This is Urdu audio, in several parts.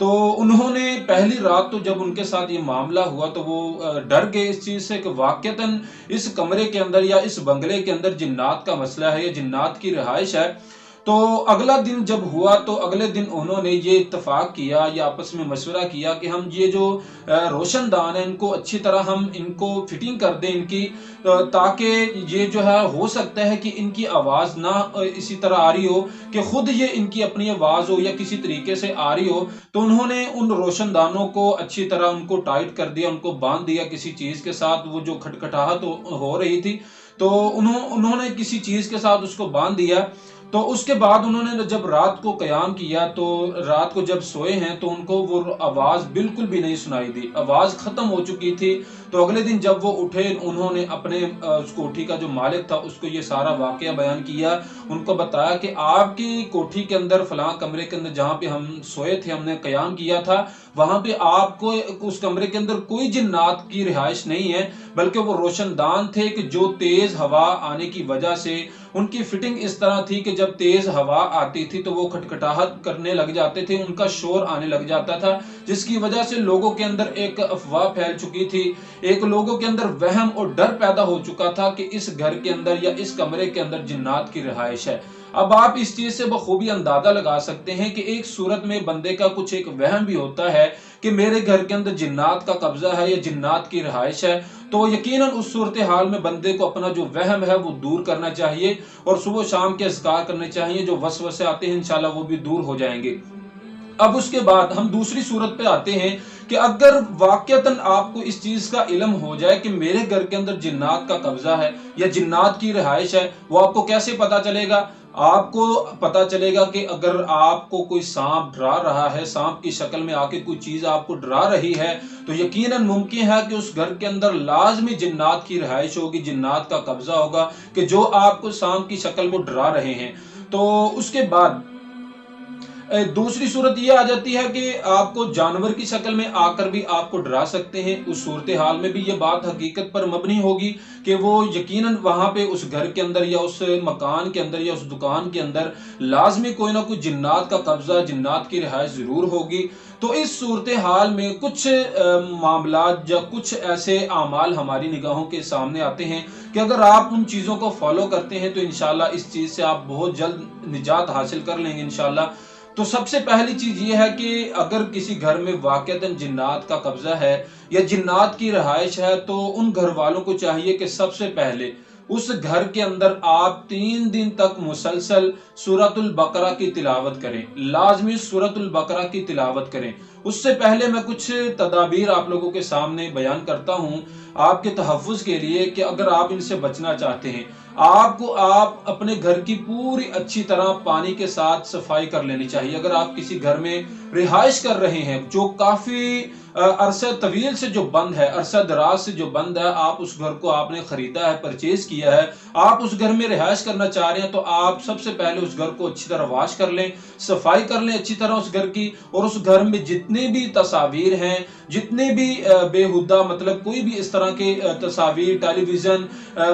تو انہوں نے پہلی رات تو جب ان کے ساتھ یہ معاملہ ہوا تو وہ ڈر گئے اس چیز سے کہ واقعتاً اس کمرے کے اندر یا اس بنگلے کے اندر جنات کا مسئلہ ہے یا جنات کی رہائش ہے۔ تو اگلا دن جب ہوا تو اگلے دن انہوں نے یہ اتفاق کیا یا آپس میں مشورہ کیا کہ ہم یہ جو روشن دان ہیں ان کو اچھی طرح ہم ان کو فٹنگ کر دیں ان کی، تاکہ یہ جو ہے ہو سکتا ہے کہ ان کی آواز نہ اسی طرح آ رہی ہو کہ خود یہ ان کی اپنی آواز ہو یا کسی طریقے سے آ رہی ہو۔ تو انہوں نے ان روشن دانوں کو اچھی طرح ان کو ٹائٹ کر دیا، ان کو باندھ دیا کسی چیز کے ساتھ، وہ جو کھٹکھٹاہٹ ہو رہی تھی تو انہوں نے کسی چیز کے ساتھ اس کو باندھ دیا۔ تو اس کے بعد انہوں نے جب رات کو قیام کیا تو رات کو جب سوئے ہیں تو ان کو وہ آواز بالکل بھی نہیں سنائی دی، آواز ختم ہو چکی تھی۔ تو اگلے دن جب وہ اٹھے انہوں نے اپنے اس کوٹھی کا جو مالک تھا اس کو یہ سارا واقعہ بیان کیا، ان کو بتایا کہ آپ کی کوٹھی کے اندر فلاں کمرے کے اندر جہاں پہ ہم سوئے تھے، ہم نے قیام کیا تھا، وہاں پہ آپ کو اس کمرے کے اندر کوئی جنات کی رہائش نہیں ہے، بلکہ وہ روشن دان تھے کہ جو تیز ہوا آنے کی وجہ سے ان کی فٹنگ اس طرح تھی کہ جب تیز ہوا آتی تھی تو وہ کھٹکھٹاہٹ کرنے لگ جاتے تھے، ان کا شور آنے لگ جاتا تھا، جس کی وجہ سے لوگوں کے اندر ایک افواہ پھیل چکی تھی، ایک لوگوں کے اندر وہم اور ڈر پیدا ہو چکا تھا کہ اس گھر کے اندر یا اس کمرے کے اندر جنات کی رہائش ہے۔ اب آپ اس چیز سے بخوبی اندازہ لگا سکتے ہیں کہ ایک صورت میں بندے کا کچھ ایک وہم بھی ہوتا ہے کہ میرے گھر کے اندر جنات کا قبضہ ہے یا جنات کی رہائش ہے، تو یقیناً اس صورتحال میں بندے کو اپنا جو وہم ہے وہ دور کرنا چاہیے اور صبح و شام کے اذکار کرنے چاہیے، جو وسوسے آتے ہیں انشاءاللہ وہ بھی دور ہو جائیں گے۔ اب اس کے بعد ہم دوسری صورت پہ آتے ہیں کہ اگر واقعتاً آپ کو اس چیز کا علم ہو جائے کہ میرے گھر کے اندر جنات کا قبضہ ہے یا جنات کی رہائش ہے، وہ آپ کو کیسے پتا چلے گا؟ آپ کو پتا چلے گا کہ اگر آپ کو کوئی سانپ ڈرا رہا ہے، سانپ کی شکل میں آ کے کوئی چیز آپ کو ڈرا رہی ہے، تو یقیناً ممکن ہے کہ اس گھر کے اندر لازمی جنات کی رہائش ہوگی، جنات کا قبضہ ہوگا کہ جو آپ کو سانپ کی شکل میں ڈرا رہے ہیں۔ تو اس کے بعد دوسری صورت یہ آ جاتی ہے کہ آپ کو جانور کی شکل میں آ کر بھی آپ کو ڈرا سکتے ہیں، اس صورتحال میں بھی یہ بات حقیقت پر مبنی ہوگی کہ وہ یقیناً وہاں پہ اس گھر کے اندر یا اس مکان کے اندر یا اس دکان کے اندر لازمی کوئی نہ کوئی جنات کا قبضہ، جنات کی رہائش ضرور ہوگی۔ تو اس صورتحال میں کچھ معاملات یا کچھ ایسے اعمال ہماری نگاہوں کے سامنے آتے ہیں کہ اگر آپ ان چیزوں کو فالو کرتے ہیں تو انشاءاللہ اس چیز سے آپ بہت جلد نجات حاصل کر لیں گے انشاءاللہ۔ تو سب سے پہلی چیز یہ ہے کہ اگر کسی گھر میں واقعتاً جنات کا قبضہ ہے یا جنات کی رہائش ہے تو ان گھر والوں کو چاہیے کہ سب سے پہلے اس گھر کے اندر آپ 3 دن تک مسلسل سورۃ البقرہ کی تلاوت کریں، لازمی سورۃ البقرہ کی تلاوت کریں۔ اس سے پہلے میں کچھ تدابیر آپ لوگوں کے سامنے بیان کرتا ہوں آپ کے تحفظ کے لیے کہ اگر آپ ان سے بچنا چاہتے ہیں، آپ اپنے گھر کی پوری اچھی طرح پانی کے ساتھ صفائی کر لینی چاہیے۔ اگر آپ کسی گھر میں رہائش کر رہے ہیں جو کافی عرصہ طویل سے جو بند ہے، عرصہ دراز سے جو بند ہے، آپ اس گھر کو آپ نے خریدا ہے، پرچیز کیا ہے، آپ اس گھر میں رہائش کرنا چاہ رہے ہیں، تو آپ سب سے پہلے اس گھر کو اچھی طرح واش کر لیں، صفائی کر لیں اچھی طرح اس گھر کی، اور اس گھر میں جتنے بھی تصاویر ہیں، جتنے بھی بےہودہ مطلب کوئی بھی اس طرح کے تصاویر، ٹیلی ویژن،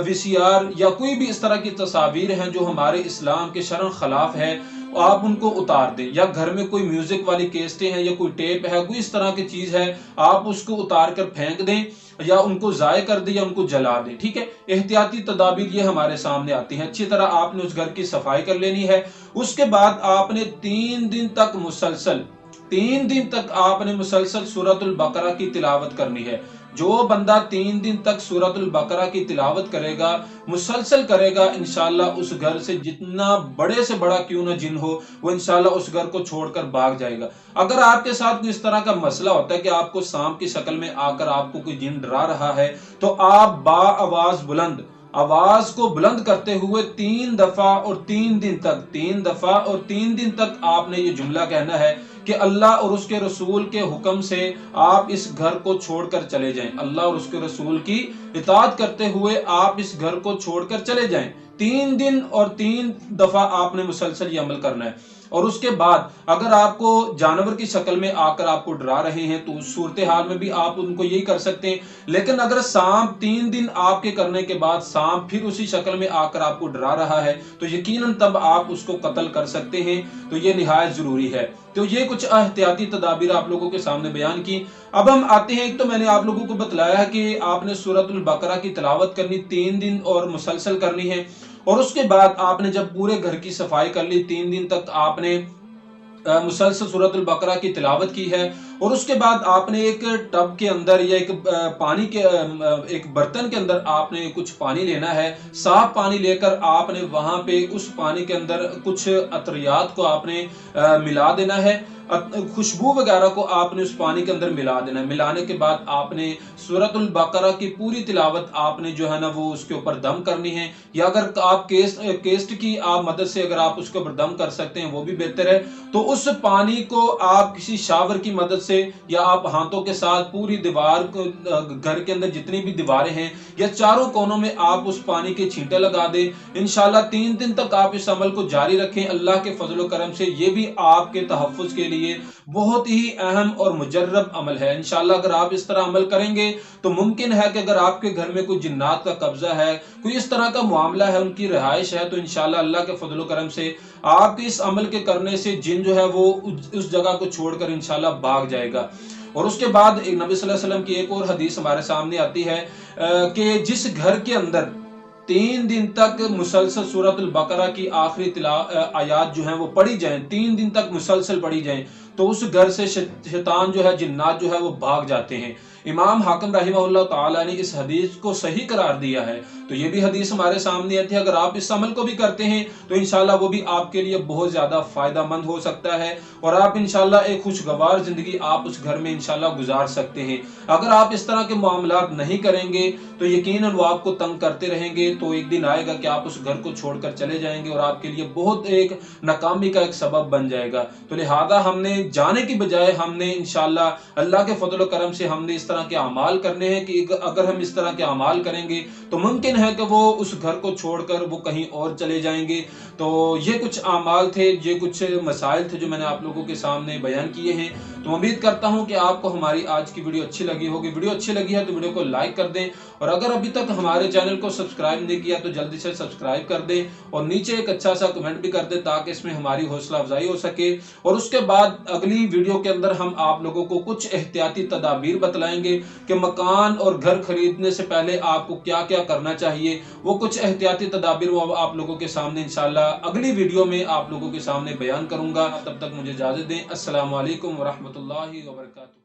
وی سی آر یا کوئی بھی اس طرح کی تصاویر ہیں جو ہمارے اسلام کے شرع خلاف ہے، آپ ان کو اتار دیں، یا گھر میں کوئی میوزک والی کیسٹیں ہیں یا کوئی ٹیپ ہے، کوئی اس طرح کی چیز ہے، آپ اس کو اتار کر پھینک دیں یا ان کو ضائع کر دیں یا ان کو جلا دیں، ٹھیک ہے۔ احتیاطی تدابیر یہ ہمارے سامنے آتی ہیں۔ اچھی طرح آپ نے اس گھر کی صفائی کر لینی ہے۔ اس کے بعد آپ نے 3 دن تک آپ نے مسلسل سورۃ البقرہ کی تلاوت کرنی ہے۔ جو بندہ 3 دن تک سورۃ البقرہ کی تلاوت کرے گا، مسلسل کرے گا، انشاءاللہ اس گھر سے جتنا بڑے سے بڑا کیوں نہ جن ہو، وہ انشاءاللہ اس گھر کو چھوڑ کر بھاگ جائے گا۔ اگر آپ کے ساتھ اس طرح کا مسئلہ ہوتا ہے کہ آپ کو سانپ کی شکل میں آ کر آپ کو کوئی جن ڈرا رہا ہے، تو آپ آواز کو بلند کرتے ہوئے 3 دفعہ اور 3 دن تک آپ نے یہ جملہ کہنا ہے کہ اللہ اور اس کے رسول کے حکم سے آپ اس گھر کو چھوڑ کر چلے جائیں، اللہ اور اس کے رسول کی اطاعت کرتے ہوئے آپ اس گھر کو چھوڑ کر چلے جائیں۔ 3 دن اور 3 دفعہ آپ نے مسلسل یہ عمل کرنا ہے۔ اور اس کے بعد اگر آپ کو جانور کی شکل میں آ کر آپ کو ڈرا رہے ہیں تو اس صورتحال میں بھی آپ ان کو یہی کر سکتے ہیں. لیکن اگر سانپ 3 دن آپ کے کرنے کے بعد سانپ پھر اسی شکل میں آ کر آپ کو ڈرا رہا ہے تو یقیناً تب آپ اس کو قتل کر سکتے ہیں. تو یہ نہایت ضروری ہے. تو یہ کچھ احتیاطی تدابیر آپ لوگوں کے سامنے بیان کی. اب ہم آتے ہیں. ایک تو میں نے آپ لوگوں کو بتلایا کہ آپ نے سورۃ البقرہ کی تلاوت کرنی 3 دن اور مسلسل کرنی ہے، اور اس کے بعد آپ نے جب پورے گھر کی صفائی کر لی 3 دن تک آپ نے مسلسل سورۃ البقرہ کی تلاوت کی ہے، اور اس کے بعد آپ نے ایک ٹب کے اندر یا ایک پانی کے ایک برتن کے اندر آپ نے کچھ پانی لینا ہے. صاف پانی لے کر آپ نے وہاں پہ اس پانی کے اندر کچھ عطریات کو آپ نے ملا دینا ہے، خوشبو وغیرہ کو آپ نے اس پانی کے اندر ملا دینا ہے. ملانے کے بعد آپ نے سورۃ البقرہ کی پوری تلاوت آپ نے جو ہے نا وہ اس کے اوپر دم کرنی ہے، یا اگر آپ کیسٹ کی آپ مدد سے اگر آپ اس کے اوپر دم کر سکتے ہیں وہ بھی بہتر ہے. تو اس پانی کو آپ کسی شاور کی مدد سے یا آپ ہاتھوں کے ساتھ پوری دیوار کو، گھر کے اندر جتنی بھی دیواریں ہیں یا چاروں کونوں میں آپ اس پانی کے چھینٹے لگا دیں. انشاءاللہ 3 دن تک آپ اس عمل کو جاری رکھیں. اللہ کے فضل و کرم سے یہ بھی آپ کے تحفظ کے لیے بہت ہی اہم اور مجرب عمل ہے. انشاءاللہ اگر آپ اس طرح عمل کریں گے تو ممکن ہے کہ اگر آپ کے گھر میں کوئی جنات کا قبضہ ہے، کوئی اس طرح کا معاملہ ہے، ان کی رہائش ہے، تو انشاءاللہ اللہ کے فضل و کرم سے آپ کے اس عمل کے کرنے سے جن جو ہے وہ اس جگہ کو چھوڑ کر انشاءاللہ بھاگ جائے گا. اور اس کے بعد نبی صلی اللہ علیہ وسلم کی ایک اور حدیث ہمارے سامنے آتی ہے کہ جس گھر کے اندر 3 دن تک مسلسل سورۃ البقرہ کی آخری آیات جو ہیں وہ پڑھی جائیں، 3 دن تک مسلسل پڑھی جائیں، تو اس گھر سے شیطان جو ہے، جنات جو ہے وہ بھاگ جاتے ہیں. امام حاکم رحمہ اللہ تعالی نے اس حدیث کو صحیح قرار دیا ہے. تو یہ بھی حدیث ہمارے سامنے آتی ہے. اگر آپ اس عمل کو بھی کرتے ہیں تو انشاءاللہ وہ بھی آپ کے لیے بہت زیادہ فائدہ مند ہو سکتا ہے، اور آپ انشاءاللہ ایک خوشگوار زندگی آپ اس گھر میں انشاءاللہ گزار سکتے ہیں. اگر آپ اس طرح کے معاملات نہیں کریں گے تو یقیناً وہ آپ کو تنگ کرتے رہیں گے. تو ایک دن آئے گا کہ آپ اس گھر کو چھوڑ کر چلے جائیں گے اور آپ کے لیے بہت ایک ناکامی کا ایک سبب بن جائے گا. تو لہذا ہم نے جانے کی بجائے ہم نے انشاءاللہ اللہ کے فضل و کرم سے ہم نے اس طرح کے اعمال کرنے ہیں کہ اگر ہم اس طرح کے اعمال کریں گے تو ممکن ہے کہ وہ اس گھر کو چھوڑ کر وہ کہیں اور چلے جائیں گے. تو یہ کچھ اعمال تھے، یہ کچھ مسائل تھے جو میں نے آپ لوگوں کے سامنے بیان کیے ہیں. تو امید کرتا ہوں کہ آپ کو ہماری آج کی ویڈیو اچھی لگی ہوگی. ویڈیو اچھی لگی ہے تو ویڈیو کو لائک کر دیں، اور اگر ابھی تک ہمارے چینل کو سبسکرائب نہیں کیا تو جلدی سے سبسکرائب کر دیں، اور نیچے ایک اچھا سا کمنٹ بھی کر دیں تاکہ اس میں ہماری حوصلہ افزائی ہو سکے. اور اس کے بعد اگلی ویڈیو کے اندر ہم آپ لوگوں کو کچھ احتیاطی تدابیر بتلائیں گے کہ مکان اور گھر خریدنے سے پہلے آپ کو کیا کیا کرنا چاہیے. وہ کچھ احتیاطی تدابیر وہ آپ لوگوں کے سامنے انشاءاللہ اگلی ویڈیو میں آپ لوگوں کے سامنے بیان کروں گا. تب تک مجھے اجازت دیں. السلام علیکم ورحمۃ اللہ وبرکاتہ.